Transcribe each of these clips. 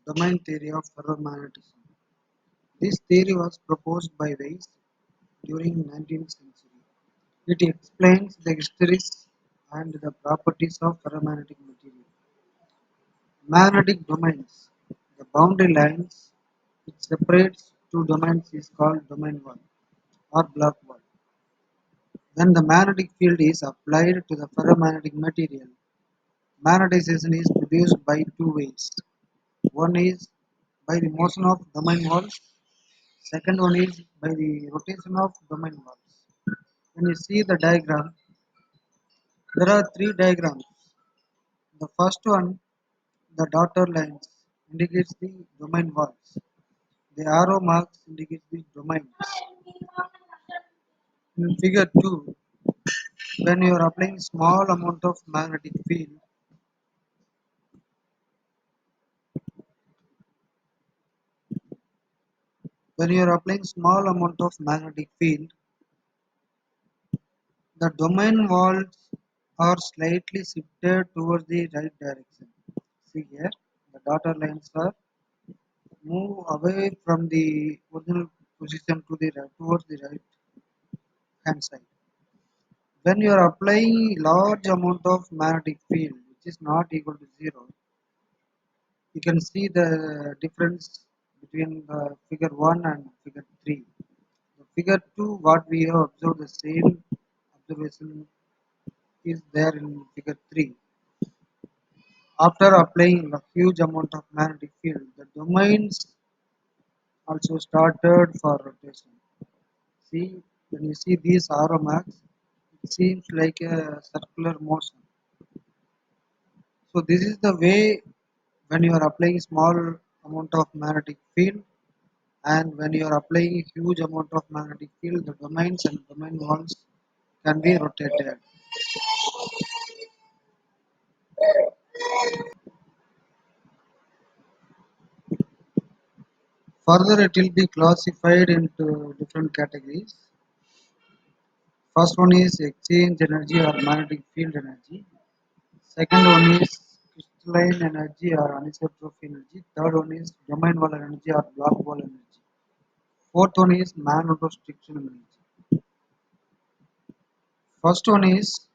domain theory of ferromagnetism. This theory was proposed by Weiss during 19th century. It explains the histories and the properties of ferromagnetic material. Magnetic domains. The boundary lines which separates two domains is called domain wall or block wall. When the magnetic field is applied to the ferromagnetic material, magnetization is produced by two ways. One is by the motion of domain walls, second one is by the rotation of domain walls. When you see the diagram, there are three diagrams. The first one, the dotted lines, indicates the domain walls. The arrow marks indicate the domains. In figure 2, when you are applying small amount of magnetic field, when you are applying small amount of magnetic field, the domain walls are slightly shifted towards the right direction. See here, the dotted lines are move away from the original position to the right, towards the right hand side. When you are applying large amount of magnetic field, which is not equal to zero, you can see the difference between the figure 1 and figure 3. The figure 2, what we have observed, the same observation is there in figure 3. After applying a huge amount of magnetic field, the domains also started for rotation. See, when you see these arrow marks, it seems like a circular motion. So this is the way when you are applying small amount of magnetic field and when you are applying huge amount of magnetic field, the domains and domain walls can be rotated. Further, it will be classified into different categories. First one is exchange energy or magnetic field energy. Second one is crystalline energy or anisotropy energy. Third one is domain wall energy or black wall energy. Fourth one is magnetostriction energy. First one is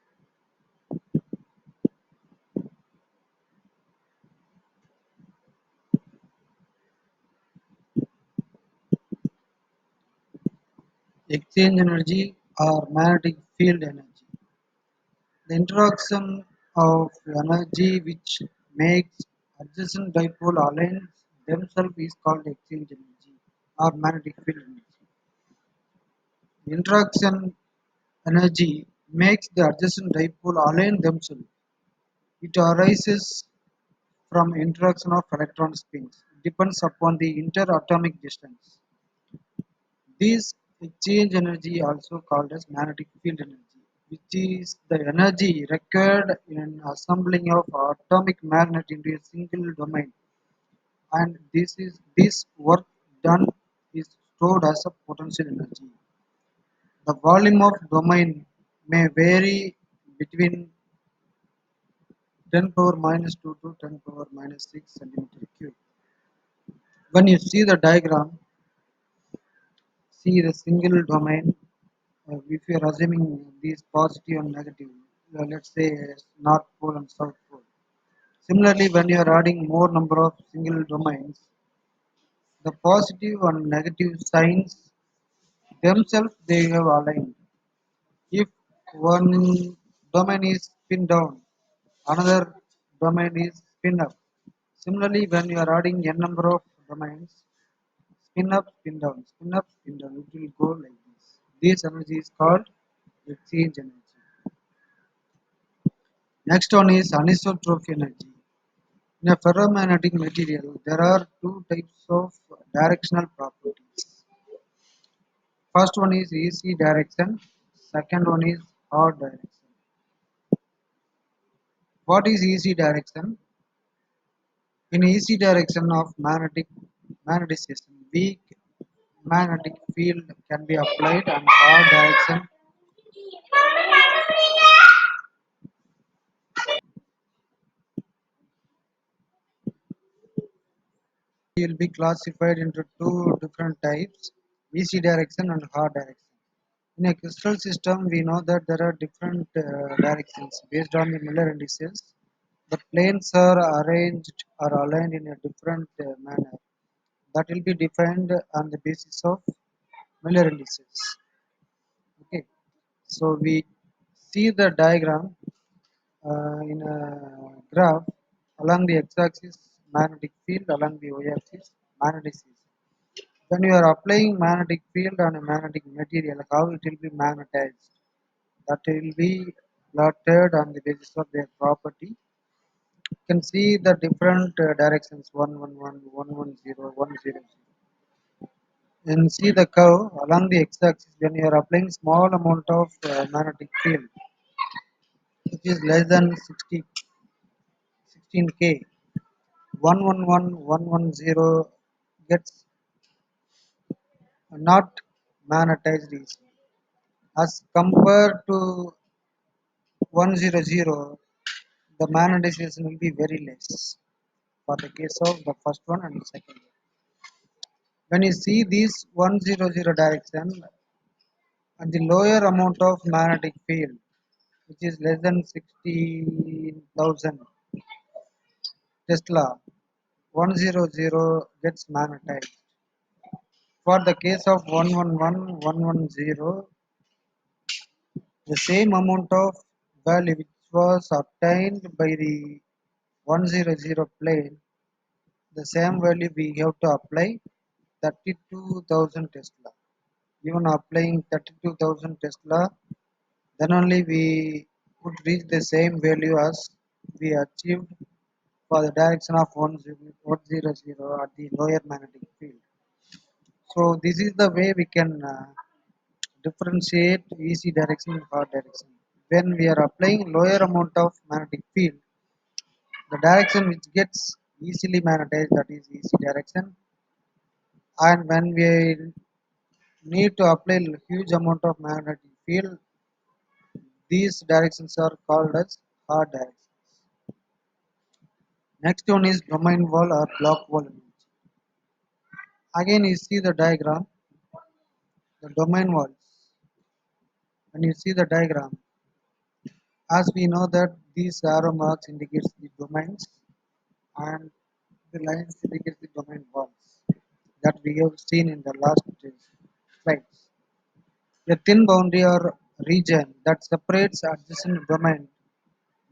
exchange energy or magnetic field energy. The interaction of energy which makes adjacent dipole align themselves is called exchange energy or magnetic field energy. The interaction energy makes the adjacent dipole align themselves. It arises from interaction of electron spins. It depends upon the interatomic distance. This exchange energy also called as magnetic field energy, which is the energy required in assembling of atomic magnet into a single domain, and this work done is stored as a potential energy. The volume of domain may vary between 10 power minus 2 to 10 power minus 6 centimeter cube. When you see the diagram, see the single domain. If you are assuming these positive and negative, let's say North Pole and South Pole. Similarly, when you are adding more number of single domains, the positive and negative signs themselves they have aligned. If one domain is spin down, another domain is spin up. Similarly, when you are adding n number of domains, spin up, spin down, spin up, spin down, it will go like this. This energy is called exchange energy. Next one is anisotropy energy. In a ferromagnetic material, there are two types of directional properties. First one is easy direction, second one is hard direction. What is easy direction? In easy direction of magneticization, weak magnetic field can be applied and hard direction will be classified into two different types, easy direction and hard direction. In a crystal system, we know that there are different directions based on the Miller indices. The planes are arranged or aligned in a different manner that will be defined on the basis of Miller indices. Okay, so we see the diagram in a graph along the x-axis magnetic field, along the y-axis magnetism. When you are applying magnetic field on a magnetic material, how it will be magnetized? That will be plotted on the basis of their property. You can see the different directions 111, 110, 100. And see the curve along the x-axis when you are applying small amount of magnetic field, which is less than 16K. 111, 110 gets not magnetized easily. As compared to 100, the magnetization will be very less for the case of the first one and the second one. When you see this 100 direction and the lower amount of magnetic field, which is less than 16,000 Tesla, 100 gets magnetized. For the case of 111, 110, the same amount of value which was obtained by the 100 plane, the same value we have to apply 32,000 Tesla. Even applying 32,000 Tesla, then only we could reach the same value as we achieved for the direction of 100 at the lower magnetic field. So this is the way we can differentiate easy direction and hard direction. When we are applying lower amount of magnetic field, the direction which gets easily magnetized, that is easy direction, and when we need to apply huge amount of magnetic field, these directions are called as hard directions. Next one is domain wall or block wall energy. Again, you see the diagram, the domain walls. When you see the diagram, as we know that these arrow marks indicates the domains and the lines indicate the domain walls that we have seen in the last slides. A thin boundary or region that separates adjacent domain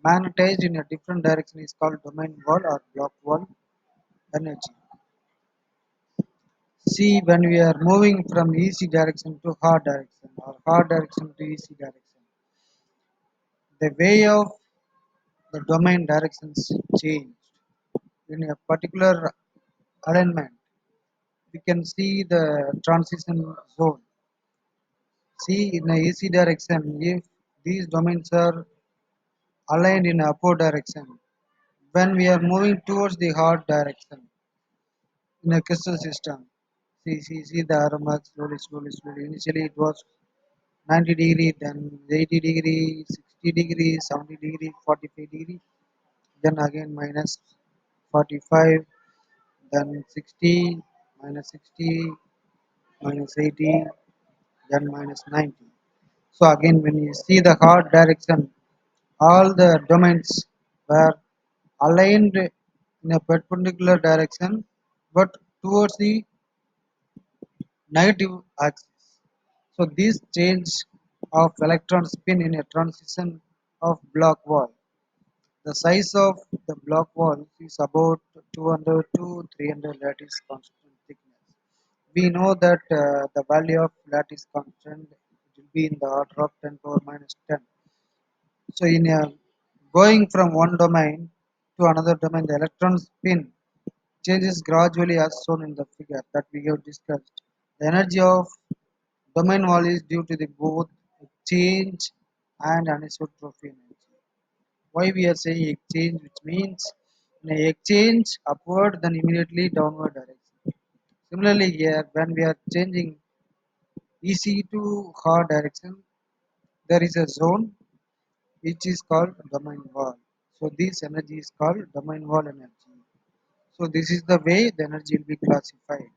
magnetized in a different direction is called domain wall or block wall energy. See, when we are moving from easy direction to hard direction or hard direction to easy direction, the way of the domain directions change. In a particular alignment, we can see the transition zone. See, in a easy direction, if these domains are aligned in upward direction, when we are moving towards the hard direction in a crystal system, see the arrow mark slowly, slowly, slowly. Initially, it was 90 degree, then 80 degree, 60 degree, 70 degree, 45 degree, then again minus 45, then 60, minus 60, minus 80, then minus 90. So again, when you see the hard direction, all the domains were aligned in a perpendicular direction, but towards the negative axis. So this change of electron spin in a transition of block wall. The size of the block wall is about 200 to 300 lattice constant thickness. We know that the value of lattice constant will be in the order of 10 power minus 10. So in a going from one domain to another domain, the electron spin changes gradually as shown in the figure that we have discussed. The energy of domain wall is due to the both exchange and anisotropy energy. Why we are saying exchange, which means in a exchange upward then immediately downward direction. Similarly here, when we are changing EC to hard direction, there is a zone which is called domain wall. So this energy is called domain wall energy. So this is the way the energy will be classified.